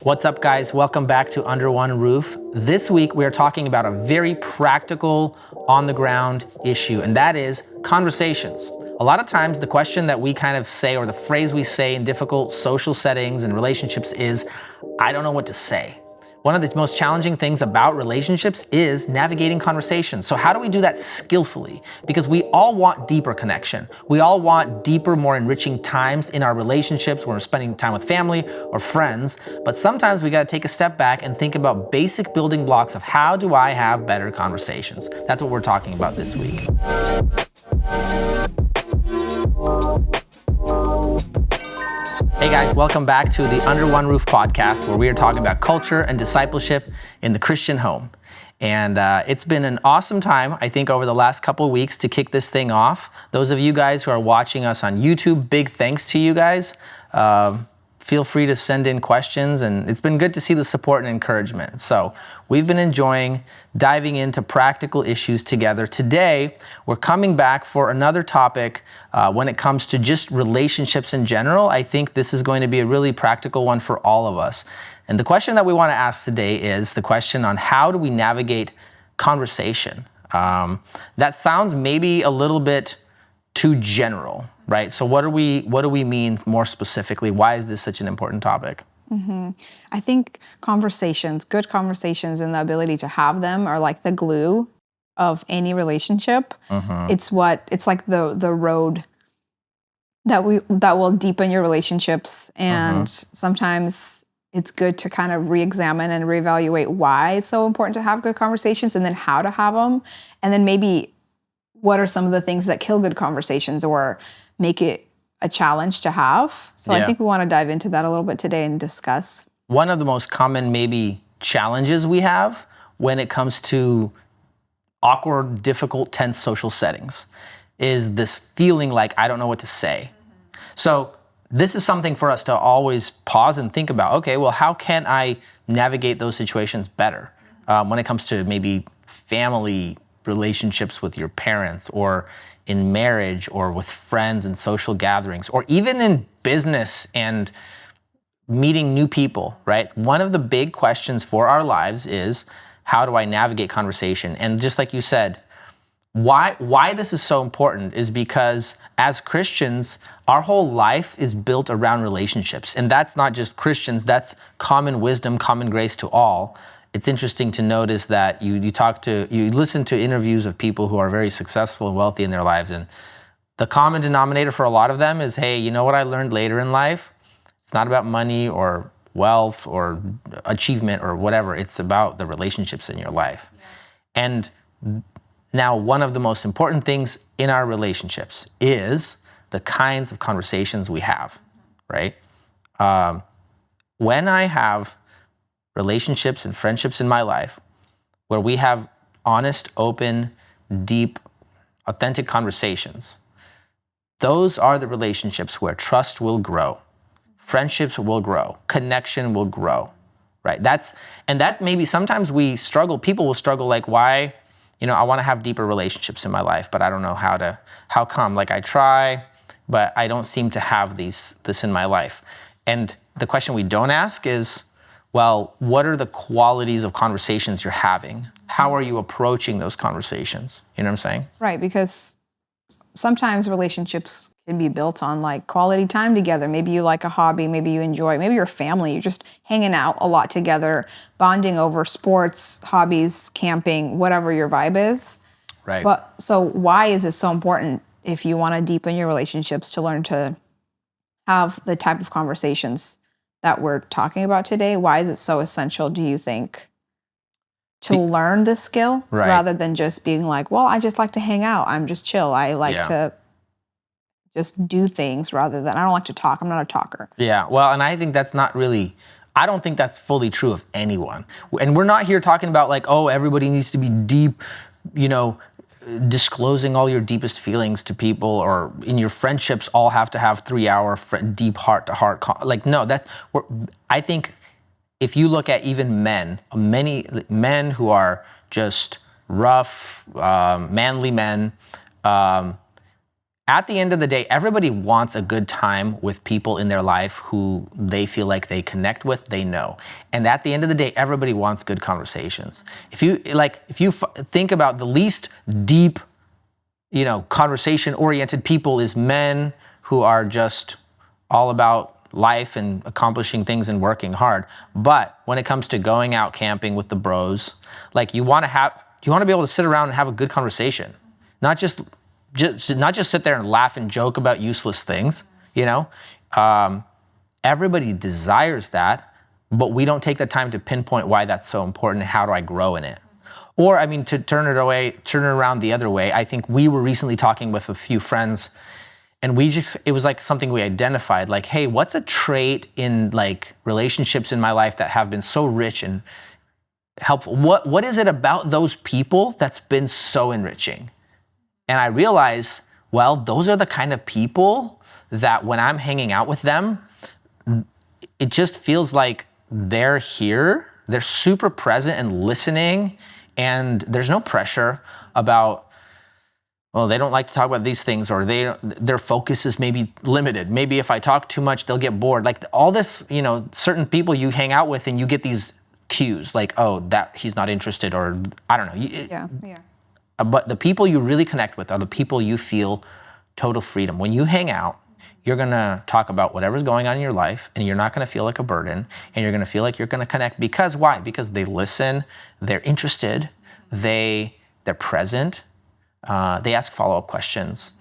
What's up, guys? Welcome back to Under One Roof. This week, we are talking about a very practical, on-the-ground issue, and that is conversations. A lot of times, the question that we kind of say, or the phrase we say in difficult social settings and relationships is, I don't know what to say. One of the most challenging things about relationships is navigating conversations. So how do we do that skillfully? Because we all want deeper connection. We all want deeper, more enriching times in our relationships when we're spending time with family or friends. But sometimes we got to take a step back and think about basic building blocks of how do I have better conversations? That's what we're talking about this week. Hey guys, welcome back to the Under One Roof podcast, where we are talking about culture and discipleship in the Christian home. And it's been an awesome time, I think, over the last couple of weeks to kick this thing off. Those of you guys who are watching us on YouTube, big thanks to you guys. Feel free to send in questions, and it's been good to see the support and encouragement. So we've been enjoying diving into practical issues together. Today, we're coming back for another topic when it comes to just relationships in general. I think this is going to be a really practical one for all of us. And the question that we want to ask today is the question on how do we navigate conversation? That sounds maybe a little bit too general, right? So what do we mean more specifically? Why is this such an important topic? I think conversations, good conversations, and the ability to have them are like the glue of any relationship. It's like the road that will deepen your relationships. And sometimes it's good to kind of re-examine and reevaluate why it's so important to have good conversations, and then how to have them, and then maybe what are some of the things that kill good conversations or make it a challenge to have. So I think we want to dive into that a little bit today and discuss. One of the most common maybe challenges we have when it comes to awkward, difficult, tense social settings is this feeling like I don't know what to say. So this is something for us to always pause and think about, okay, well, how can I navigate those situations better when it comes to maybe family relationships with your parents, or in marriage, or with friends and social gatherings, or even in business and meeting new people, right? One of the big questions for our lives is, how do I navigate conversation? And just like you said, why this is so important is because as Christians, our whole life is built around relationships. And that's not just Christians, that's common wisdom, common grace to all. It's interesting to notice that you listen to interviews of people who are very successful and wealthy in their lives, and the common denominator for a lot of them is, hey, you know what I learned later in life? It's not about money or wealth or achievement or whatever. It's about the relationships in your life. And now, one of the most important things in our relationships is the kinds of conversations we have, right? When I have relationships and friendships in my life where we have honest, open, deep, authentic conversations, those are the relationships where trust will grow, friendships will grow, connection will grow, right? That maybe sometimes people will struggle like, why, I want to have deeper relationships in my life, but I don't know how come? Like I try, but I don't seem to have this in my life. And the question we don't ask is, well, what are the qualities of conversations you're having? How are you approaching those conversations? You know what I'm saying? Right, because sometimes relationships can be built on like quality time together. Maybe you like a hobby, maybe you enjoy, maybe you're family, you're just hanging out a lot together, bonding over sports, hobbies, camping, whatever your vibe is. Right. But so why is it so important if you want to deepen your relationships to learn to have the type of conversations that we're talking about today? Why is it so essential, do you think, to learn this skill rather than just being like, well, I just like to hang out, I'm just chill, I like to just do things rather than, I don't like to talk, I'm not a talker. Yeah, well, and I think that's not really, I don't think that's fully true of anyone. And we're not here talking about like, oh, everybody needs to be deep, disclosing all your deepest feelings to people, or in your friendships all have to have 3-hour deep heart-to-heart. No, I think if you look at even many men who are just rough, manly men, at the end of the day, everybody wants a good time with people in their life who they feel like they connect with, they know. And at the end of the day, everybody wants good conversations. If you think about the least deep, conversation-oriented people is men who are just all about life and accomplishing things and working hard. But when it comes to going out camping with the bros, like you want to be able to sit around and have a good conversation, not just sit there and laugh and joke about useless things. Everybody desires that, but we don't take the time to pinpoint why that's so important and how do I grow in it. Or, to turn it around the other way, I think we were recently talking with a few friends, and it was like something we identified, like, hey, what's a trait in like relationships in my life that have been so rich and helpful? What is it about those people that's been so enriching? And I realize, well, those are the kind of people that when I'm hanging out with them, it just feels like they're here, they're super present and listening, and there's no pressure about, well, they don't like to talk about these things, or their focus is maybe limited. Maybe if I talk too much, they'll get bored. Like all this, certain people you hang out with and you get these cues like, oh, that he's not interested, or I don't know. Yeah. But the people you really connect with are the people you feel total freedom. When you hang out, you're going to talk about whatever's going on in your life, and you're not going to feel like a burden, and you're going to feel like you're going to connect. Because why? Because they listen, they're interested, they're present, they ask follow-up questions,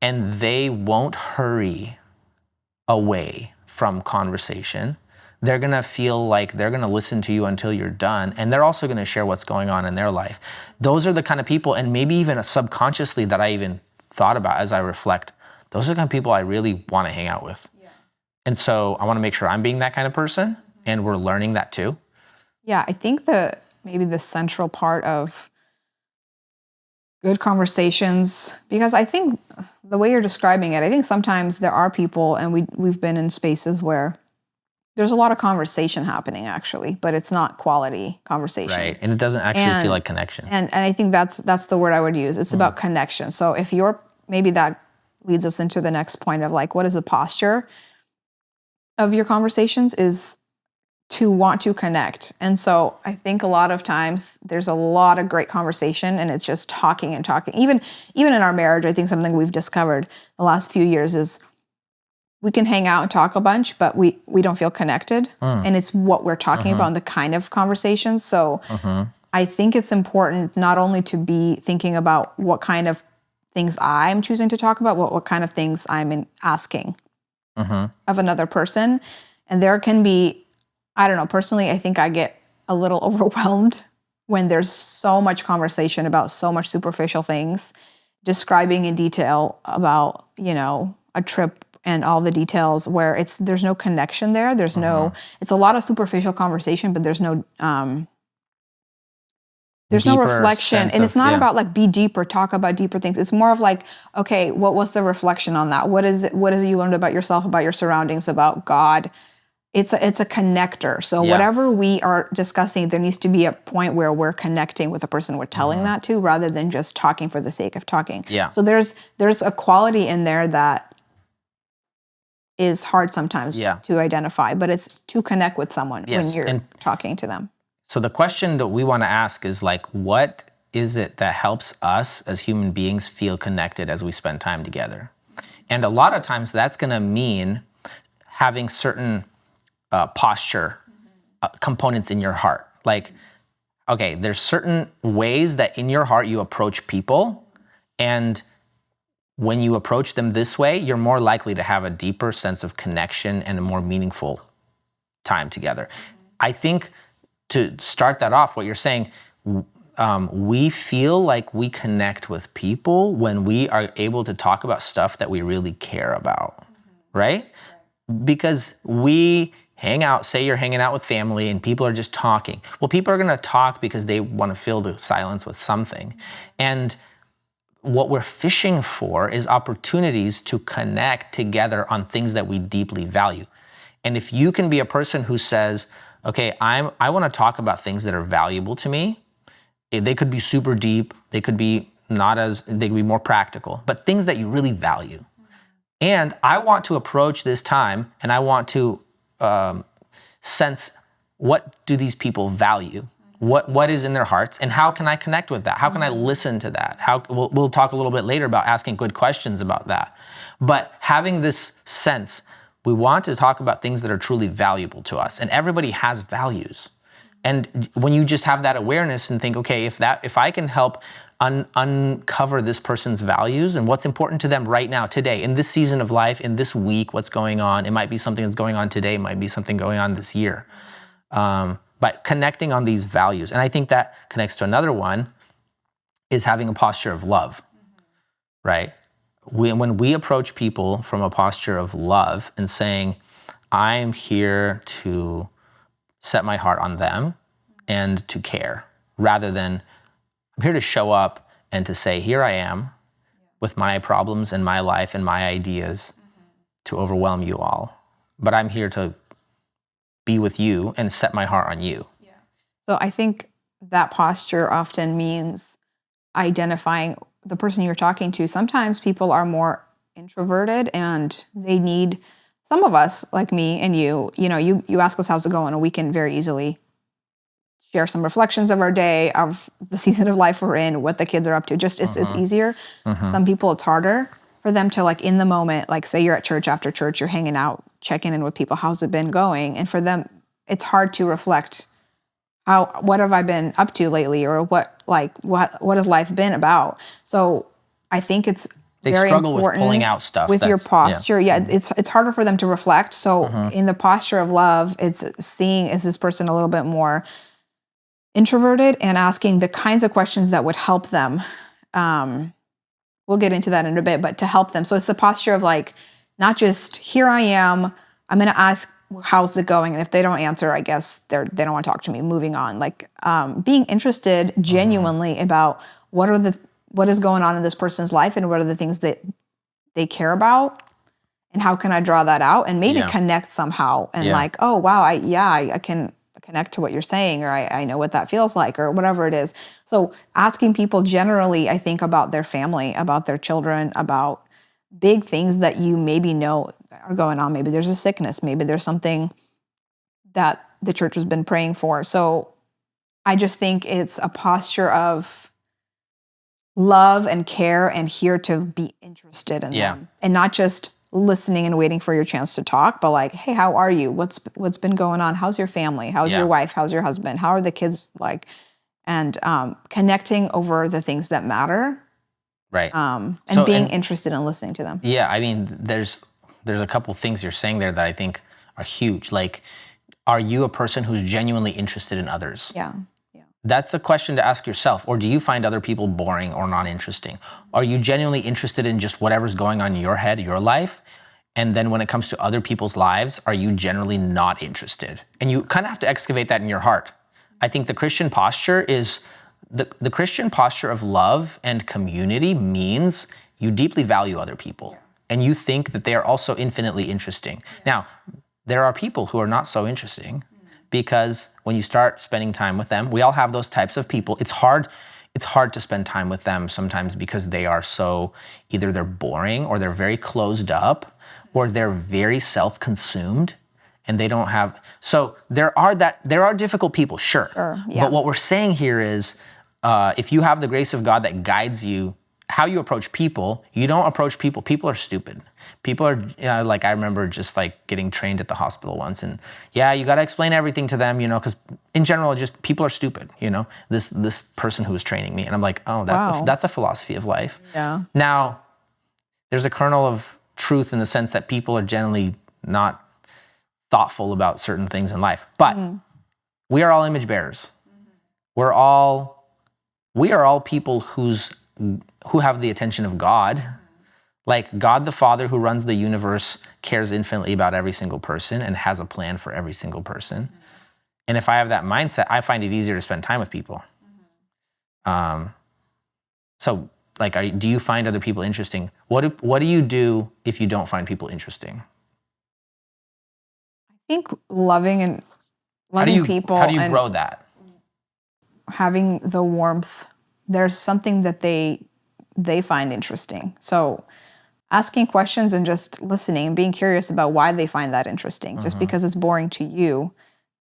and they won't hurry away from conversation. They're going to feel like they're going to listen to you until you're done, and they're also going to share what's going on in their life. Those are the kind of people, and maybe even subconsciously that I even thought about as I reflect, those are the kind of people I really want to hang out with. Yeah. And so I want to make sure I'm being that kind of person, and we're learning that too. Yeah, I think maybe the central part of good conversations, because I think the way you're describing it, I think sometimes there are people, and we've been in spaces where there's a lot of conversation happening actually, but it's not quality conversation. Right, and it doesn't actually feel like connection. And I think that's the word I would use. It's about connection. So if maybe that leads us into the next point of like, what is the posture of your conversations is to want to connect. And so I think a lot of times there's a lot of great conversation and it's just talking and talking. Even in our marriage, I think something we've discovered the last few years is we can hang out and talk a bunch, but we don't feel connected. And it's what we're talking about and the kind of conversations. So I think it's important not only to be thinking about what kind of things I'm choosing to talk about, what kind of things I'm asking of another person. And there can be, I don't know, personally, I think I get a little overwhelmed when there's so much conversation about so much superficial things, describing in detail about, a trip and all the details where there's no connection there. There's no, it's a lot of superficial conversation, but there's no reflection. And it's not about like be deeper, talk about deeper things. It's more of like, okay, what was the reflection on that? What is it you learned about yourself, about your surroundings, about God? It's a connector. So whatever we are discussing, there needs to be a point where we're connecting with the person we're telling that to, rather than just talking for the sake of talking. Yeah. So there's a quality in there that is hard sometimes to identify, but it's to connect with someone when you're talking to them. So the question that we want to ask is like, what is it that helps us as human beings feel connected as we spend time together? And a lot of times that's going to mean having certain posture components in your heart. Like, okay, there's certain ways that in your heart you approach people, and when you approach them this way, you're more likely to have a deeper sense of connection and a more meaningful time together. I think to start that off, what you're saying, we feel like we connect with people when we are able to talk about stuff that we really care about, right? Because we hang out, say you're hanging out with family and people are just talking. Well, people are going to talk because they want to fill the silence with something. And what we're fishing for is opportunities to connect together on things that we deeply value. And if you can be a person who says, okay, I want to talk about things that are valuable to me. They could be super deep. They could be they can be more practical, but things that you really value. And I want to approach this time and I want to sense, what do these people value? What is in their hearts, and how can I connect with that? How can I listen to that? We'll talk a little bit later about asking good questions about that. But having this sense, we want to talk about things that are truly valuable to us, and everybody has values. And when you just have that awareness and think, okay, if I can help uncover this person's values and what's important to them right now, today, in this season of life, in this week, what's going on. It might be something that's going on today, it might be something going on this year. But connecting on these values. And I think that connects to another one, is having a posture of love, right? When we approach people from a posture of love and saying, I'm here to set my heart on them and to care, rather than I'm here to show up and to say, here I am with my problems and my life and my ideas to overwhelm you all. But I'm here to be with you and set my heart on you. Yeah. So I think that posture often means identifying the person you're talking to. Sometimes people are more introverted and they need, some of us, like me and you ask us how's it going, and we can very easily share some reflections of our day, of the season of life we're in, what the kids are up to. Just it's easier. Some people, it's harder for them to, like, in the moment, like say you're at church, after church, you're hanging out, checking in with people, how's it been going? And for them, it's hard to reflect, what have I been up to lately, or what has life been about? So I think it's very struggle important with pulling out stuff with your posture. Yeah, it's harder for them to reflect. So in the posture of love, it's seeing, is this person a little bit more introverted, and asking the kinds of questions that would help them. We'll get into that in a bit, but to help them. So it's the posture of, like, not just, here I am, I'm going to ask, how's it going? And if they don't answer, I guess they don't want to talk to me, moving on. Like, being interested genuinely about what is going on in this person's life, and what are the things that they care about, and how can I draw that out and maybe connect somehow, and like, oh, wow, I can connect to what you're saying, or I know what that feels like, or whatever it is. So asking people generally, I think, about their family, about their children, about big things that you maybe know are going on. Maybe there's a sickness, maybe there's something that the church has been praying for. So I just think it's a posture of love and care, and here to be interested in them, and not just listening and waiting for your chance to talk, but like, hey, how are you? What's been going on? How's your family? How's your wife? How's your husband? How are the kids like? And connecting over the things that matter, right? And being interested in listening to them. Yeah, I mean, there's a couple things you're saying there that I think are huge. Like, are you a person who's genuinely interested in others? Yeah. That's a question to ask yourself. Or do you find other people boring or not interesting? Are you genuinely interested in just whatever's going on in your head, your life? And then when it comes to other people's lives, are you generally not interested? And you kind of have to excavate that in your heart. I think the Christian posture is, the Christian posture of love and community means you deeply value other people. And you think that they are also infinitely interesting. Now, there are people who are not so interesting, because when you start spending time with them, we all have those types of people. It's hard to spend time with them sometimes, because they are so, either they're boring, or they're very closed up, or they're very self-consumed, and they don't have, so there are difficult people, sure. But what we're saying here is, if you have the grace of God that guides you, how you approach people, you don't approach people. People are stupid. People are, like, I remember just like getting trained at the hospital once, and you got to explain everything to them, because in general, just people are stupid, this person who was training me. And I'm like, oh, that's a philosophy of life. Yeah. Now, there's a kernel of truth in the sense that people are generally not thoughtful about certain things in life, but we are all image bearers. We are all people who have the attention of God. Like, God the Father, who runs the universe, cares infinitely about every single person and has a plan for every single person. And if I have that mindset, I find it easier to spend time with people. So, like, do you find other people interesting? What do you do if you don't find people interesting? I think loving people. How do you grow that? Having the warmth. There's something that they they find interesting. So asking questions and just listening and being curious about why they find that interesting. Just because it's boring to you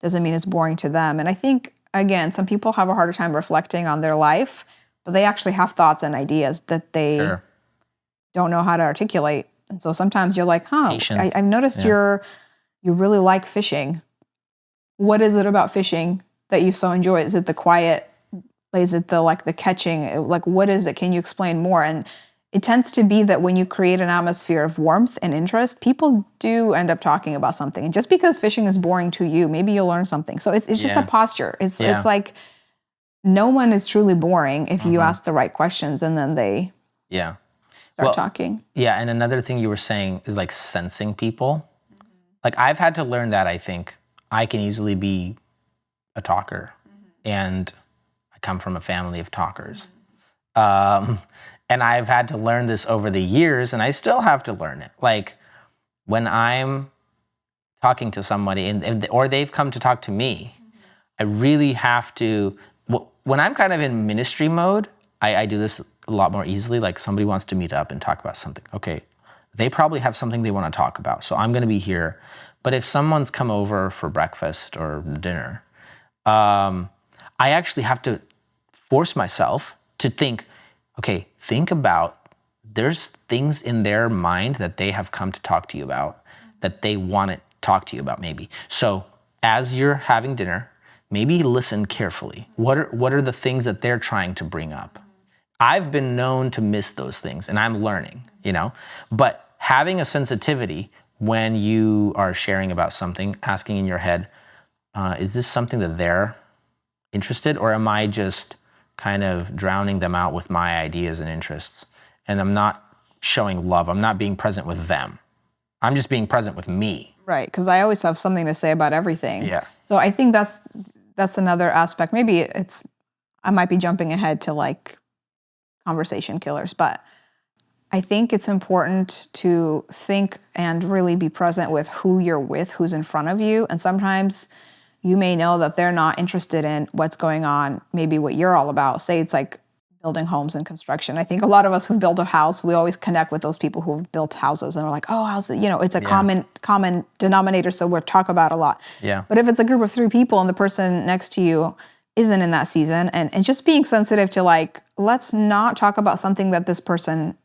doesn't mean it's boring to them. And I think, again, some people have a harder time reflecting on their life, but they actually have thoughts and ideas that they don't know how to articulate. And so sometimes you're like, I've noticed you really like fishing. What is it about fishing that you so enjoy? Is it the quiet? Is it the catching? Like, what is it? Can you explain more? And it tends to be that when you create an atmosphere of warmth and interest, people do end up talking about something. And just because fishing is boring to you, maybe you'll learn something. So it's just a posture. It's like no one is truly boring if you ask the right questions and then they start talking. Yeah, and another thing you were saying is like sensing people. Like I've had to learn that. I think I can easily be a talker, and I come from a family of talkers. And I've had to learn this over the years, and I still have to learn it. Like when I'm talking to somebody or they've come to talk to me, I really have to, when I'm kind of in ministry mode, I do this a lot more easily. Like somebody wants to meet up and talk about something. Okay, they probably have something they want to talk about, so I'm going to be here. But if someone's come over for breakfast or dinner, I actually have to force myself to think, okay, think about, there's things in their mind that they have come to talk to you about, that they want to talk to you about maybe. So as you're having dinner, maybe listen carefully. What are the things that they're trying to bring up? I've been known to miss those things, and I'm learning, But having a sensitivity when you are sharing about something, asking in your head, is this something that they're interested, or am I just kind of drowning them out with my ideas and interests? And I'm not showing love. I'm not being present with them. I'm just being present with me. Right, because I always have something to say about everything. Yeah. So I think that's another aspect. Maybe I might be jumping ahead to like conversation killers, but I think it's important to think and really be present with who you're with, who's in front of you. And sometimes you may know that they're not interested in what's going on, maybe what you're all about. Say it's like building homes and construction. I think a lot of us who've built a house, we always connect with those people who've built houses, and we're like, oh, how's it? It's a common denominator, so we'll talk about a lot. Yeah. But if it's a group of 3 people and the person next to you isn't in that season, and just being sensitive to like, let's not talk about something that this person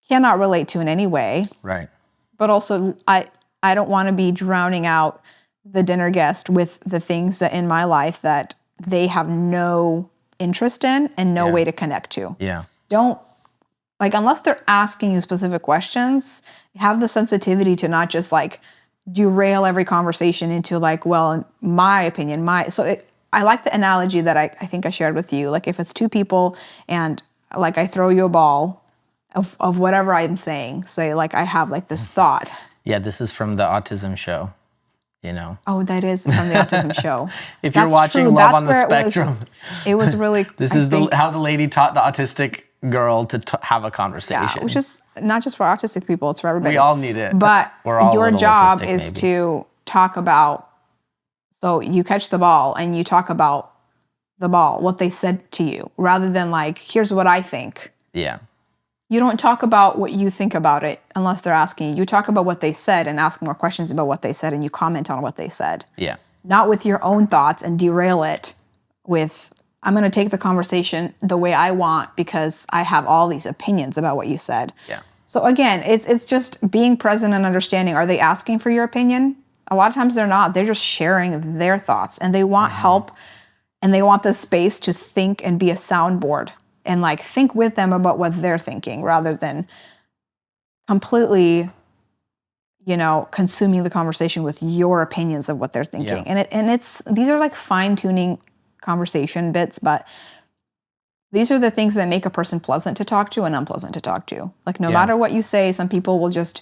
cannot relate to in any way. Right. But also, I don't want to be drowning out the dinner guest with the things that in my life that they have no interest in and no way to connect to. Yeah. Don't, like, unless they're asking you specific questions, have the sensitivity to not just like derail every conversation into like, well, in my opinion, I like the analogy that I think I shared with you. Like if it's 2 people and like I throw you a ball of whatever I'm saying, say like I have like this thought. Yeah, this is from the autism show. Oh, that is from the autism show. If you're watching Love on the Spectrum, it was really. This is how the lady taught the autistic girl to have a conversation. Yeah, which is not just for autistic people; it's for everybody. We all need it. But We're all your job is maybe. to talk about. So you catch the ball and you talk about the ball, what they said to you, rather than like, here's what I think. Yeah. You don't talk about what you think about it unless they're asking you. You talk about what they said and ask more questions about what they said, and you comment on what they said. Yeah. Not with your own thoughts and derail it with, I'm going to take the conversation the way I want because I have all these opinions about what you said. Yeah. So again, it's just being present and understanding. Are they asking for your opinion? A lot of times they're not. They're just sharing their thoughts, and they want help, and they want the space to think and be a soundboard. And like think with them about what they're thinking rather than completely, consuming the conversation with your opinions of what they're thinking. Yeah. And these are like fine-tuning conversation bits, but these are the things that make a person pleasant to talk to and unpleasant to talk to. Like no matter what you say, some people will just,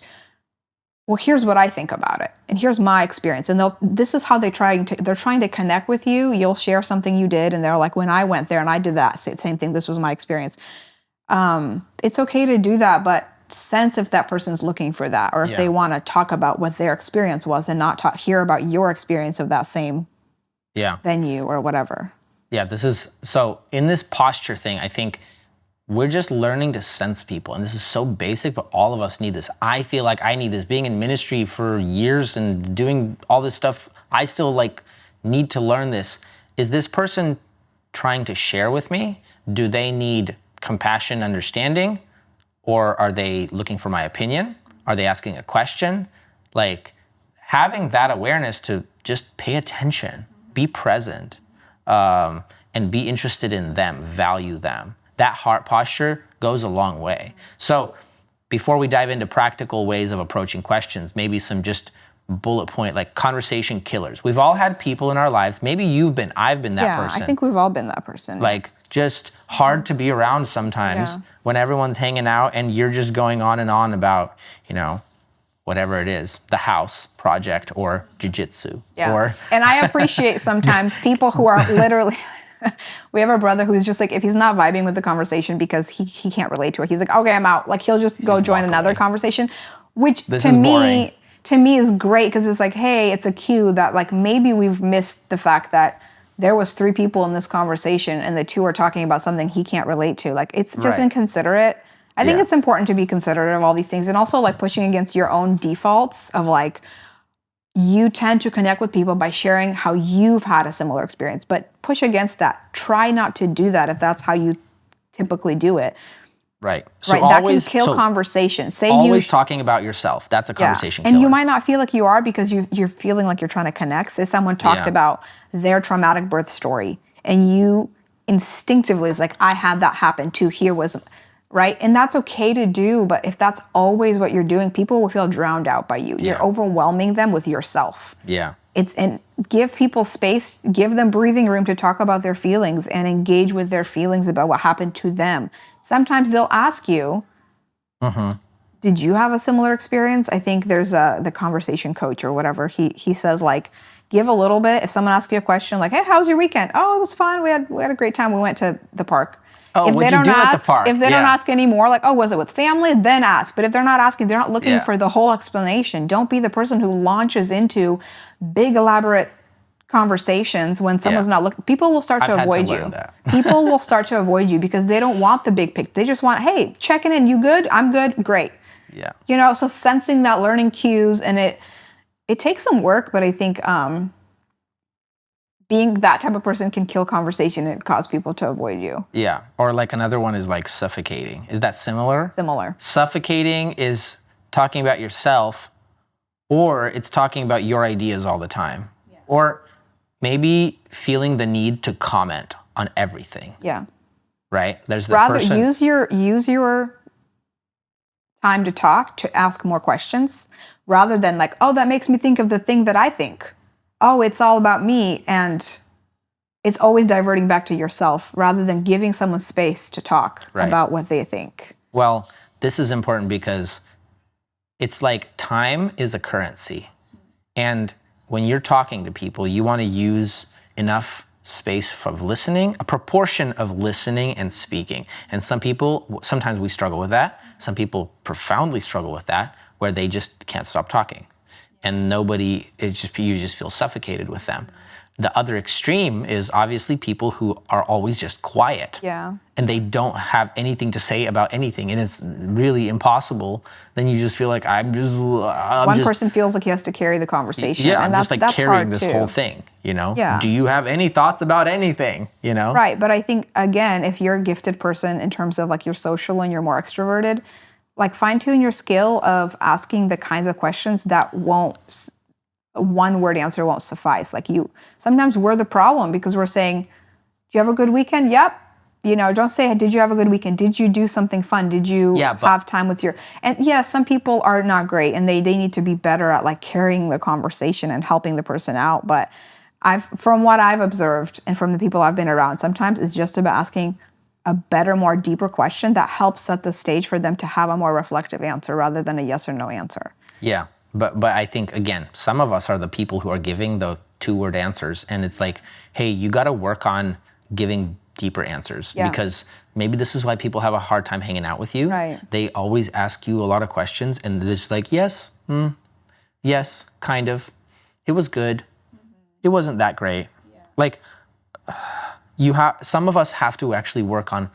well, here's what I think about it, and here's my experience. And this is how they're trying to connect with you. You'll share something you did, and they're like, when I went there and I did that, same thing, this was my experience. It's okay to do that, but sense if that person's looking for that, or if they want to talk about what their experience was and not hear about your experience of that same venue or whatever. Yeah, so in this posture thing, I think we're just learning to sense people. And this is so basic, but all of us need this. I feel like I need this. Being in ministry for years and doing all this stuff, I still like need to learn this. Is this person trying to share with me? Do they need compassion, understanding? Or are they looking for my opinion? Are they asking a question? Like having that awareness to just pay attention, be present, and be interested in them, value them. That heart posture goes a long way. So before we dive into practical ways of approaching questions, maybe some just bullet point, like conversation killers. We've all had people in our lives, maybe I've been that person. I think we've all been that person. Like just hard to be around sometimes when everyone's hanging out and you're just going on and on about, whatever it is, the house project or jiu-jitsu. Yeah. And I appreciate sometimes people who are literally... We have a brother who's just like, if he's not vibing with the conversation because he can't relate to it, he's like, okay, I'm out. Like he'll just go join another conversation, which to me is great because it's like, hey, it's a cue that like maybe we've missed the fact that there was 3 people in this conversation and the 2 are talking about something he can't relate to. Like it's just inconsiderate. I think it's important to be considerate of all these things and also like pushing against your own defaults of like, you tend to connect with people by sharing how you've had a similar experience, but push against that. Try not to do that if that's how you typically do it. Right. So right. That can kill conversation. Always talking about yourself. That's a conversation killer. And you might not feel like you are because you're feeling like you're trying to connect. Say someone talked about their traumatic birth story and you instinctively is like, I had that happen too. Here was... Right? And that's okay to do, but if that's always what you're doing, people will feel drowned out by you. You're overwhelming them with yourself. Yeah. And give people space, give them breathing room to talk about their feelings and engage with their feelings about what happened to them. Sometimes they'll ask you, did you have a similar experience? I think there's the conversation coach or whatever. He says like, give a little bit. If someone asks you a question like, hey, how was your weekend? Oh, it was fun. We had a great time. We went to the park. Oh, what'd you do at the park? If they don't ask anymore, like, oh, was it with family? Then ask. But if they're not asking, they're not looking for the whole explanation. Don't be the person who launches into big, elaborate conversations when someone's not looking. People will start to avoid you. People will start to avoid you because they don't want the big picture. They just want, hey, checking in. You good? I'm good. Great. Yeah. So sensing that, learning cues, and it takes some work, but I think being that type of person can kill conversation and cause people to avoid you. Yeah. Or like another one is like suffocating. Is that similar? Similar. Suffocating is talking about yourself or it's talking about your ideas all the time. Yeah. Or maybe feeling the need to comment on everything. Yeah. Right? There's the person. Use your time to talk to ask more questions rather than like, oh, that makes me think of the thing that I think. Oh, it's all about me, and it's always diverting back to yourself rather than giving someone space to talk about what they think. Well, this is important because it's like time is a currency. And when you're talking to people, you want to use enough space of listening, a proportion of listening and speaking. And sometimes we struggle with that. Some people profoundly struggle with that, where they just can't stop talking. And you just feel suffocated with them. The other extreme is obviously people who are always just quiet. Yeah. And they don't have anything to say about anything. And it's really impossible. Then you just feel like one person feels like he has to carry the conversation. Yeah, and I'm just like carrying this whole thing, Yeah. Do you have any thoughts about anything, Right, but I think, again, if you're a gifted person in terms of like you're social and you're more extroverted, like fine-tune your skill of asking the kinds of questions that one word answer won't suffice. Like sometimes we're the problem because we're saying, do you have a good weekend? Yep. Don't say, did you have a good weekend? Did you do something fun? Did you have time with and some people are not great and they need to be better at like carrying the conversation and helping the person out. But from what I've observed and from the people I've been around, sometimes it's just about asking a better, more deeper question that helps set the stage for them to have a more reflective answer rather than a yes or no answer. Yeah, but I think, again, some of us are the people who are giving the 2-word answers, and it's like, hey, you got to work on giving deeper answers because maybe this is why people have a hard time hanging out with you. Right. They always ask you a lot of questions, and they're just like, yes, yes, kind of. It was good. It wasn't that great. Yeah. Like, some of us have to actually work on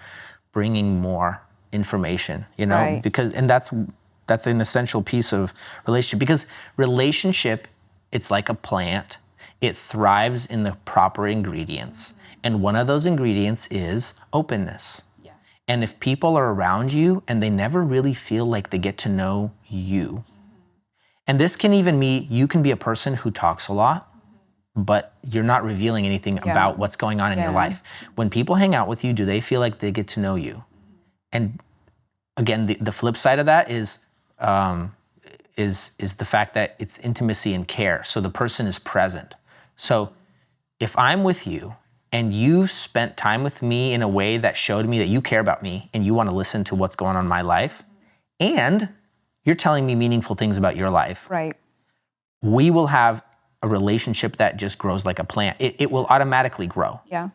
bringing more information, you know, Right. because, and that's an essential piece of relationship, because relationship, it's like a plant. It thrives in the proper ingredients. And one of those ingredients is openness. Yeah. And if people are around you and they never really feel like they get to know you, and this can even mean you can be a person who talks a lot, but you're not revealing anything about what's going on in your life. When people hang out with you, do they feel like they get to know you? And again, the flip side of that is the fact that it's intimacy and care. So the person is present. So if I'm with you and you've spent time with me in a way that showed me that you care about me and you want to listen to what's going on in my life, and you're telling me meaningful things about your life, Right. we will have a relationship that just grows like a plant. It will automatically grow. Yeah.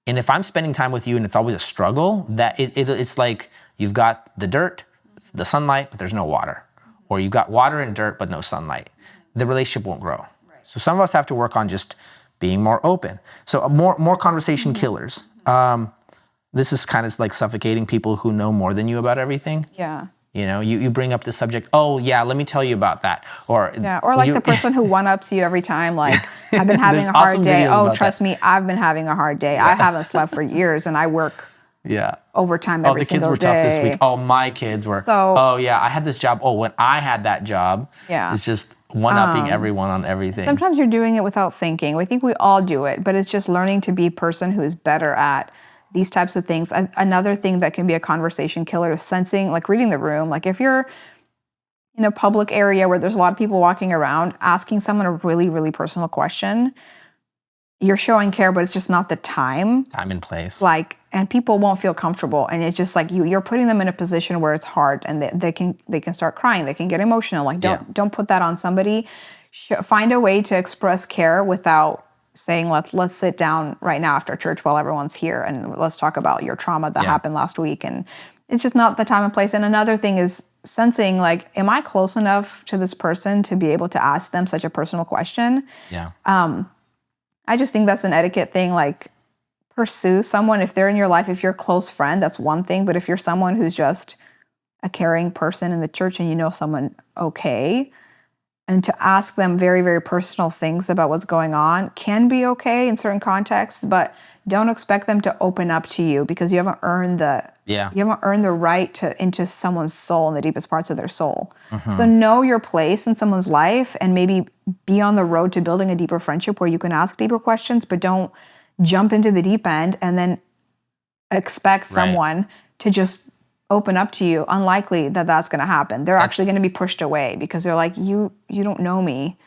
And if I'm spending time with you and it's always a struggle, that it's like you've got the dirt, the sunlight, but there's no water. Or you've got water and dirt, but no sunlight. The relationship won't grow. Right. So some of us have to work on just being more open. So more conversation killers. This is kind of like suffocating people who know more than you about everything. Yeah. You know, you bring up the subject, oh yeah, let me tell you about that. Or like the person who one-ups you every time, like, I've been having a hard day. Oh, trust me, I've been having a hard day. I haven't slept for years and I work overtime every single day. Oh, the kids were tough this week. Oh, my kids were. So, oh yeah, I had this job. Oh, when I had that job, it's just one-upping everyone on everything. Sometimes you're doing it without thinking. I think we all do it, but it's just learning to be a person who is better at these types of things. Another thing that can be a conversation killer is sensing, like reading the room. Like if you're in a public area where there's a lot of people walking around, asking someone a really, really personal question, you're showing care, but it's just not the time. Time and place. Like, and people won't feel comfortable. And it's just like you're putting them in a position where it's hard and they can start crying. They can get emotional. Like don't put that on somebody. Find a way to express care without saying, let's sit down right now after church while everyone's here and let's talk about your trauma that happened last week. And it's just not the time and place. And another thing is sensing, like, am I close enough to this person to be able to ask them such a personal question? Yeah. I just think that's an etiquette thing. Like, pursue someone if they're in your life. If you're a close friend, that's one thing. But if you're someone who's just a caring person in the church and you know someone okay, and to ask them very, very personal things about what's going on can be okay in certain contexts, but don't expect them to open up to you because you haven't earned the right into someone's soul in the deepest parts of their soul. So know your place in someone's life and maybe be on the road to building a deeper friendship where you can ask deeper questions, but don't jump into the deep end and then expect someone to just open up to you. Unlikely that that's going to happen. They're actually going to be pushed away because they're like, you don't know me.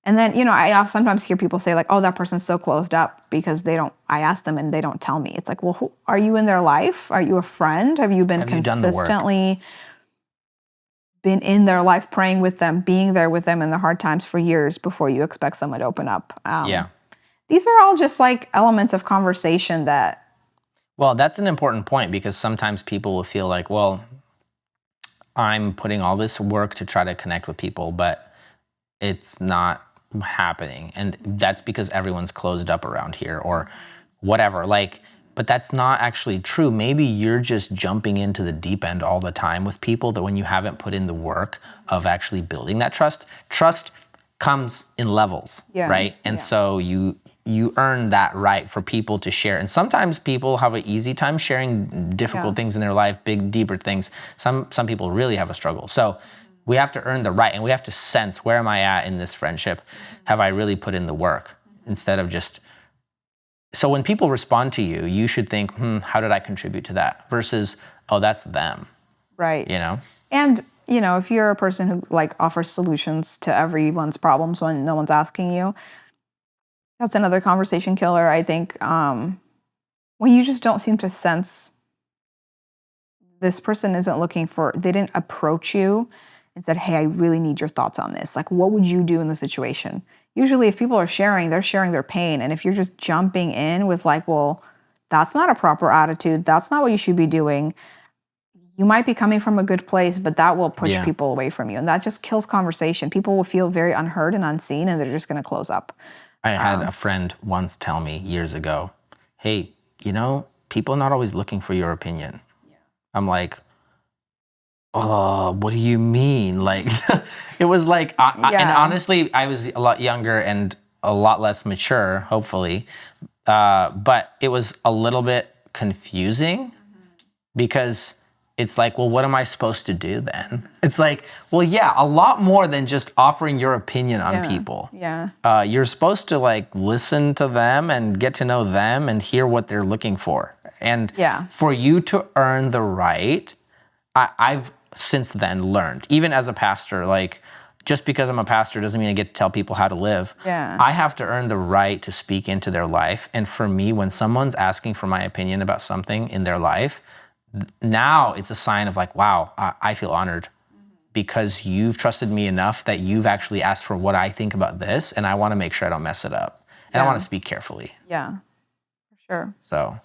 And then, I sometimes hear people say like, oh, that person's so closed up because I ask them and they don't tell me. It's like, well, are you in their life? Are you a friend? Have you been consistently been in their life, praying with them, being there with them in the hard times for years before you expect someone to open up? These are all just like elements of conversation that. Well, that's an important point because sometimes people will feel like, well, I'm putting all this work to try to connect with people, but it's not happening. And that's because everyone's closed up around here or whatever. Like, but that's not actually true. Maybe you're just jumping into the deep end all the time with people that when you haven't put in the work of actually building that trust comes in levels, right? And so you earn that right for people to share. And sometimes people have an easy time sharing difficult things in their life, big, deeper things. Some people really have a struggle. So we have to earn the right and we have to sense, where am I at in this friendship? Have I really put in the work? Instead of just, so when people respond to you, you should think, how did I contribute to that? Versus, oh, that's them. Right. And, if you're a person who like offers solutions to everyone's problems when no one's asking you, that's another conversation killer, I think. When you just don't seem to sense this person they didn't approach you and said, hey, I really need your thoughts on this. Like, what would you do in the situation? Usually if people are sharing, they're sharing their pain. And if you're just jumping in with like, well, that's not a proper attitude. That's not what you should be doing. You might be coming from a good place, but that will push people away from you. And that just kills conversation. People will feel very unheard and unseen, and they're just going to close up. I had a friend once tell me years ago, hey, people are not always looking for your opinion. I'm like, oh, what do you mean? Like, it was like, and Yeah. honestly, I was a lot younger and a lot less mature, hopefully. But it was a little bit confusing because it's like, well, what am I supposed to do then? It's like, well, yeah, a lot more than just offering your opinion on people. Yeah. You're supposed to like listen to them and get to know them and hear what they're looking for. And for you to earn the right, I've since then learned, even as a pastor, like just because I'm a pastor doesn't mean I get to tell people how to live. Yeah. I have to earn the right to speak into their life. And for me, when someone's asking for my opinion about something in their life, now it's a sign of like, wow, I feel honored because you've trusted me enough that you've actually asked for what I think about this, and I want to make sure I don't mess it up. And I want to speak carefully. Yeah, for sure. So,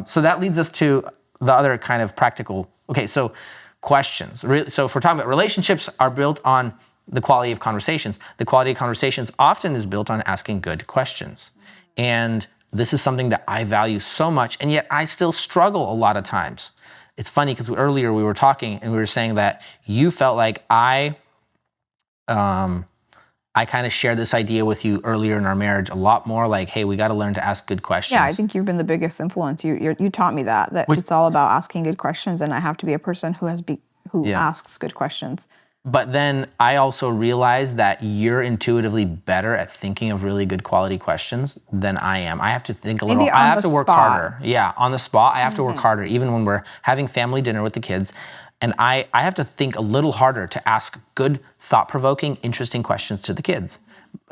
so that leads us to the other kind of practical, okay, so questions. So if we're talking about relationships are built on the quality of conversations. The quality of conversations often is built on asking good questions. And this is something that I value so much, and yet I still struggle a lot of times. It's funny because earlier we were talking and we were saying that you felt like I kind of shared this idea with you earlier in our marriage a lot more like, hey, we got to learn to ask good questions. Yeah, I think you've been the biggest influence. You taught me that it's all about asking good questions, and I have to be a person who asks good questions. But then I also realized that you're intuitively better at thinking of really good quality questions than I am. I have to think a little. I have to work harder. Yeah, on the spot, I have to work harder. Even when we're having family dinner with the kids, and I have to think a little harder to ask good, thought-provoking, interesting questions to the kids.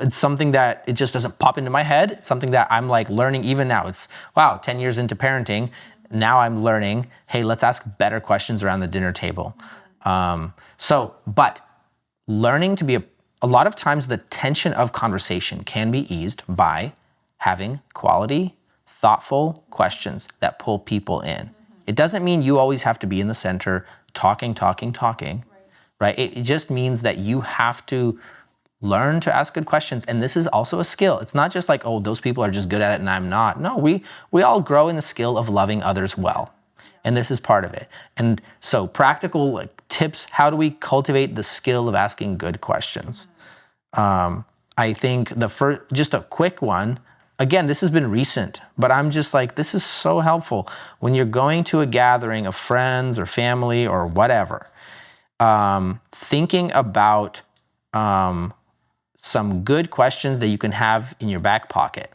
It's something that it just doesn't pop into my head. It's something that I'm like learning even now. It's, wow, 10 years into parenting, now I'm learning, hey, let's ask better questions around the dinner table. But learning to be a lot of times the tension of conversation can be eased by having quality, thoughtful questions that pull people in. It doesn't mean you always have to be in the center talking, right? It just means that you have to learn to ask good questions. And this is also a skill. It's not just like, oh, those people are just good at it and I'm not. No, we all grow in the skill of loving others well. And this is part of it. And so practical tips, how do we cultivate the skill of asking good questions? I think just a quick one, again, this has been recent, but I'm just like, this is so helpful. When you're going to a gathering of friends or family or whatever, thinking about some good questions that you can have in your back pocket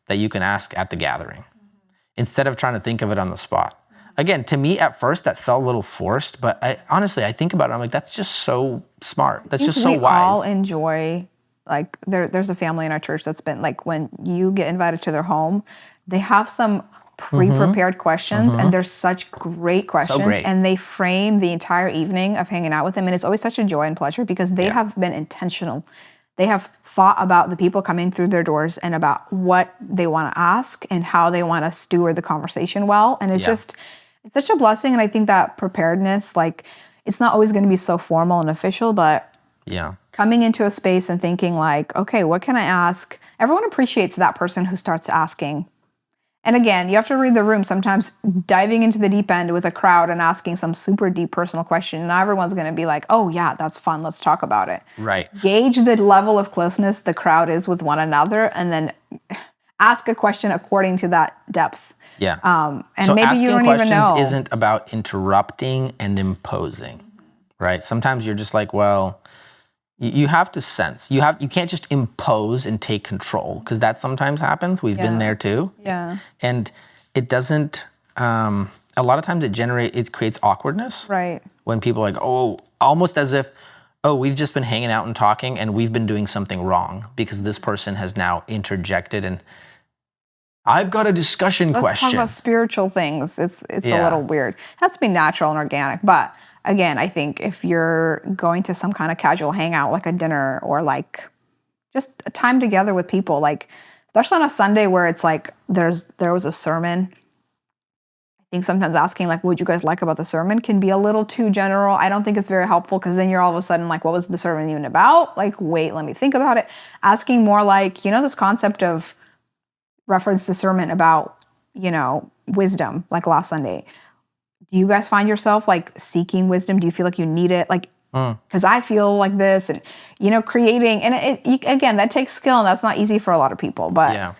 that you can ask at the gathering instead of trying to think of it on the spot. Again, to me at first that felt a little forced, but honestly, I think about it, I'm like, that's just so smart. That's just so wise. We all enjoy, like there's a family in our church that's been like, when you get invited to their home, they have some pre-prepared questions and they're such great questions and they frame the entire evening of hanging out with them. And it's always such a joy and pleasure because they have been intentional. They have thought about the people coming through their doors and about what they want to ask and how they want to steward the conversation well. And it's it's such a blessing. And I think that preparedness, like, it's not always going to be so formal and official, but coming into a space and thinking like, okay, what can I ask? Everyone appreciates that person who starts asking. And again, you have to read the room. Sometimes diving into the deep end with a crowd and asking some super deep personal question, not everyone's going to be like, oh yeah, that's fun. Let's talk about it. Right. Gauge the level of closeness the crowd is with one another and then ask a question according to that depth. Yeah. And so asking you don't even know. questions isn't about interrupting and imposing, right? Sometimes you're just like, well, you have to sense. You can't just impose and take control because that sometimes happens. We've been there too. Yeah. And it doesn't. A lot of times it creates awkwardness. Right. When people are like, oh, almost as if, oh, we've just been hanging out and talking and we've been doing something wrong because this person has now interjected and I've got a discussion question. Let's talk about spiritual things. It's a little weird. It has to be natural and organic. But again, I think if you're going to some kind of casual hangout, like a dinner or like just a time together with people, like especially on a Sunday where it's like there was a sermon. I think sometimes asking like, what would you guys like about the sermon can be a little too general. I don't think it's very helpful because then you're all of a sudden like, what was the sermon even about? Like, wait, let me think about it. Asking more like, this concept of reference the sermon about, wisdom, like last Sunday. do you guys find yourself like seeking wisdom? Do you feel like you need it? Like, because I feel like this, and creating, and again, that takes skill, and that's not easy for a lot of people. But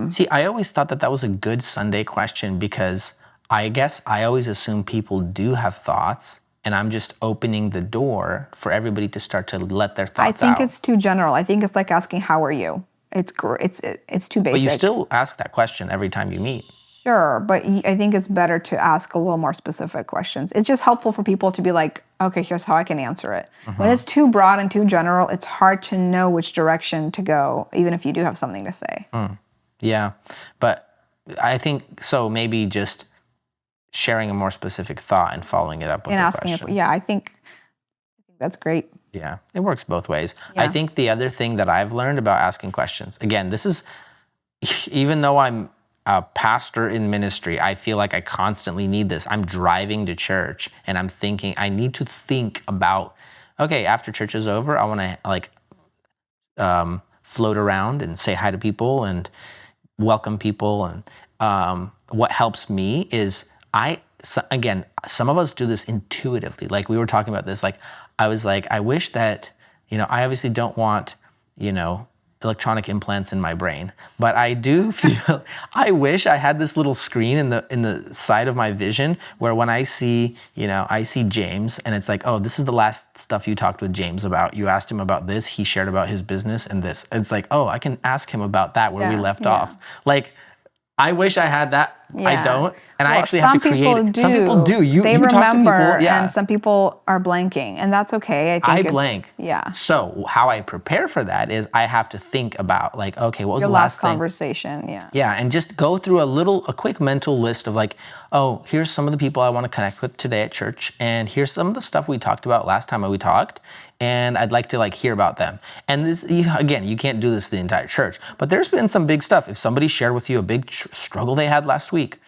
See, I always thought that was a good Sunday question, because I guess I always assume people do have thoughts, and I'm just opening the door for everybody to start to let their thoughts out. I think it's too general. I think it's like asking, "How are you?" It's too basic. But you still ask that question every time you meet. Sure, but I think it's better to ask a little more specific questions. It's just helpful for people to be like, okay, here's how I can answer it. When it's too broad and too general, it's hard to know which direction to go, even if you do have something to say. Yeah, but I think, so maybe just sharing a more specific thought and following it up with a question. I think that's great. Yeah, it works both ways. Yeah. I think the other thing that I've learned about asking questions, again, this is, even though I'm a pastor in ministry, I feel like I constantly need this. I'm driving to church and I'm thinking, I need to think about, okay, after church is over, I want to float around and say hi to people and welcome people. And what helps me is again, some of us do this intuitively. Like we were talking about this, like I was like, I wish that, I obviously don't want, electronic implants in my brain, but I do feel, I wish I had this little screen in the side of my vision where when I see, I see James and it's like, oh, this is the last stuff you talked with James about. You asked him about this, he shared about his business and this. It's like, oh, I can ask him about that where we left off. Like, I wish I had that. I don't. And I actually have to create it. Some people do. They you remember, talk to people, and some people are blanking, and that's okay. I blank. Yeah. So how I prepare for that is I have to think about, like, okay, what was Your the last conversation? Yeah. Yeah, and just go through a quick mental list of like, oh, here's some of the people I want to connect with today at church, and here's some of the stuff we talked about last time we talked, and I'd like to hear about them. And this, again, you can't do this to the entire church, but there's been some big stuff. If somebody shared with you a big struggle they had last week,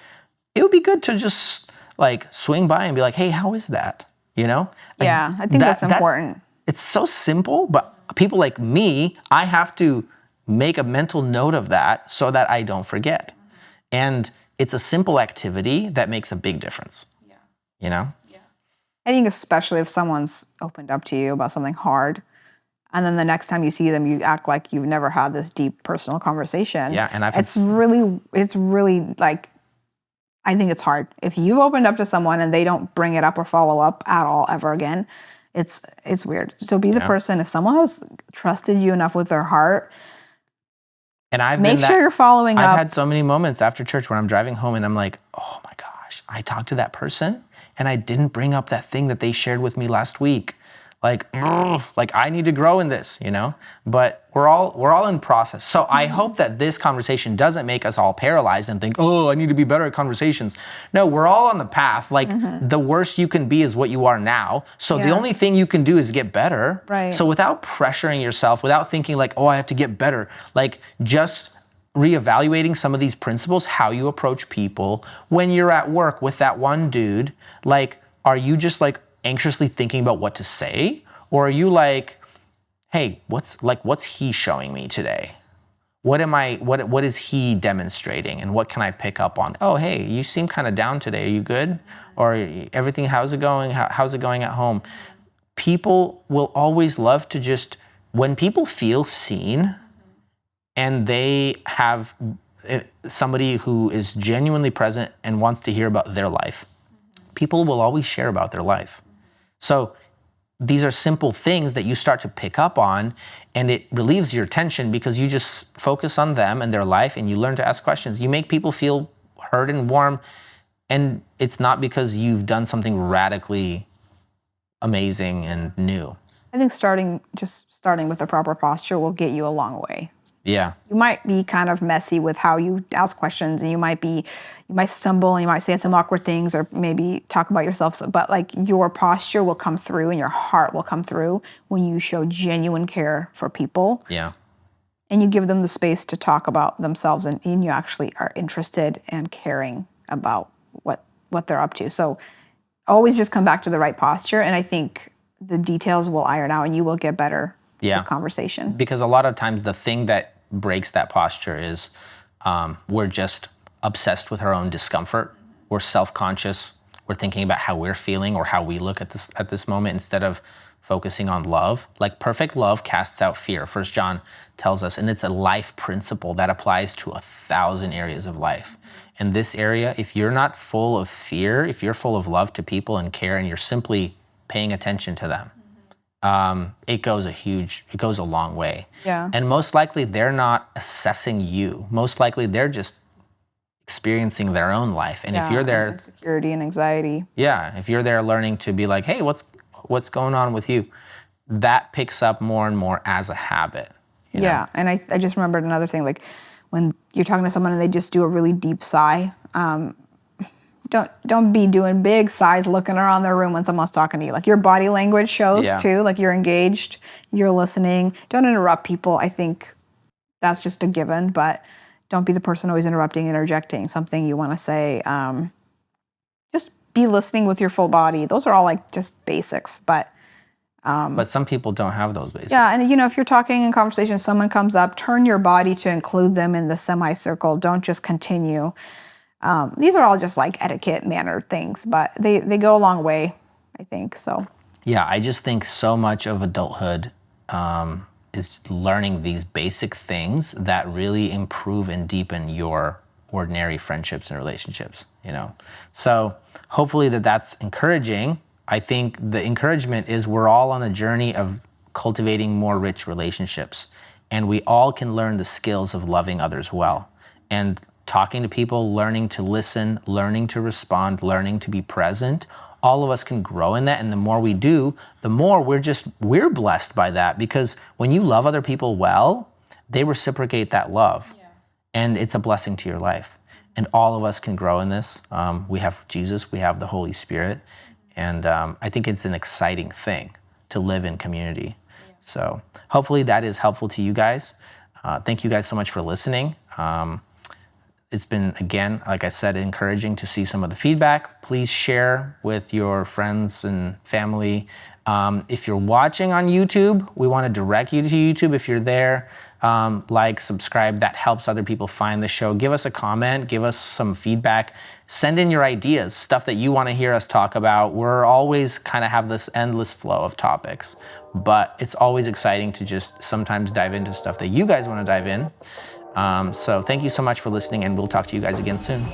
it would be good to just swing by and be like, hey, how is that? Yeah, I think that's important. It's so simple, but people like me, I have to make a mental note of that so that I don't forget. And it's a simple activity that makes a big difference. Yeah. I think especially if someone's opened up to you about something hard, and then the next time you see them, you act like you've never had this deep personal conversation. Yeah, and it's really like, I think it's hard. If you've opened up to someone and they don't bring it up or follow up at all ever again, it's weird. So be the person. If someone has trusted you enough with their heart, and make sure you're following up. I've had so many moments after church when I'm driving home and I'm like, oh my gosh, I talked to that person and I didn't bring up that thing that they shared with me last week. Like I need to grow in this, but we're all in process. So I hope that this conversation doesn't make us all paralyzed and think, oh, I need to be better at conversations. No, we're all on the path. The worst you can be is what you are now. So the only thing you can do is get better. Right. So without pressuring yourself, without thinking oh, I have to get better, just reevaluating some of these principles, how you approach people when you're at work with that one dude, are you just anxiously thinking about what to say? Or are you hey, what's he showing me today? What is he demonstrating? And what can I pick up on? Oh, hey, you seem kind of down today. Are you good? Or everything, how's it going? How's it going at home? People will always love to when people feel seen and they have somebody who is genuinely present and wants to hear about their life, people will always share about their life. So these are simple things that you start to pick up on, and it relieves your tension because you just focus on them and their life, and you learn to ask questions. You make people feel heard and warm, and it's not because you've done something radically amazing and new. I think starting with the proper posture will get you a long way. Yeah. You might be kind of messy with how you ask questions, and you might stumble and you might say some awkward things or maybe talk about yourself. But your posture will come through and your heart will come through when you show genuine care for people. Yeah. And you give them the space to talk about themselves and you actually are interested and caring about what they're up to. So always just come back to the right posture, and I think the details will iron out and you will get better. This conversation. Because a lot of times the thing that breaks that posture is we're just obsessed with our own discomfort. We're self-conscious. we're thinking about how we're feeling or how we look at this moment instead of focusing on love. Like perfect love casts out fear. 1 John tells us, and it's a life principle that applies to 1,000 areas of life. In this area, if you're not full of fear, if you're full of love to people and care, and you're simply paying attention to them, it goes a long way. Yeah. And most likely they're not assessing you. Most likely they're just experiencing their own life. And if you're there, insecurity and anxiety. Yeah, if you're there learning to be like, hey, what's going on with you? That picks up more and more as a habit. You know? Yeah, and I just remembered another thing, like when you're talking to someone and they just do a really deep sigh, don't be doing big sighs looking around their room when someone's talking to you. Like your body language shows too, like you're engaged, you're listening. Don't interrupt people. I think that's just a given, but don't be the person always interjecting something you want to say. Just be listening with your full body. Those are all like just basics, but some people don't have those basics. Yeah, and if you're talking in conversation, someone comes up, turn your body to include them in the semicircle. Don't just continue. These are all just like etiquette, manner things, but they go a long way, I think. So. Yeah, I just think so much of adulthood is learning these basic things that really improve and deepen your ordinary friendships and relationships. So hopefully that's encouraging. I think the encouragement is we're all on a journey of cultivating more rich relationships, and we all can learn the skills of loving others well and talking to people, learning to listen, learning to respond, learning to be present. All of us can grow in that, and the more we do, the more we're blessed by that, because when you love other people well, they reciprocate that love, and it's a blessing to your life. And all of us can grow in this. We have Jesus, we have the Holy Spirit. And I think it's an exciting thing to live in community. Yeah. So hopefully that is helpful to you guys. Thank you guys so much for listening. It's been, again, like I said, encouraging to see some of the feedback. Please share with your friends and family. If you're watching on YouTube, we want to direct you to YouTube. If you're there, like, subscribe. That helps other people find the show. Give us a comment. Give us some feedback. Send in your ideas, stuff that you want to hear us talk about. We're always kind of have this endless flow of topics, but it's always exciting to just sometimes dive into stuff that you guys want to dive in. So thank you so much for listening, and we'll talk to you guys again soon.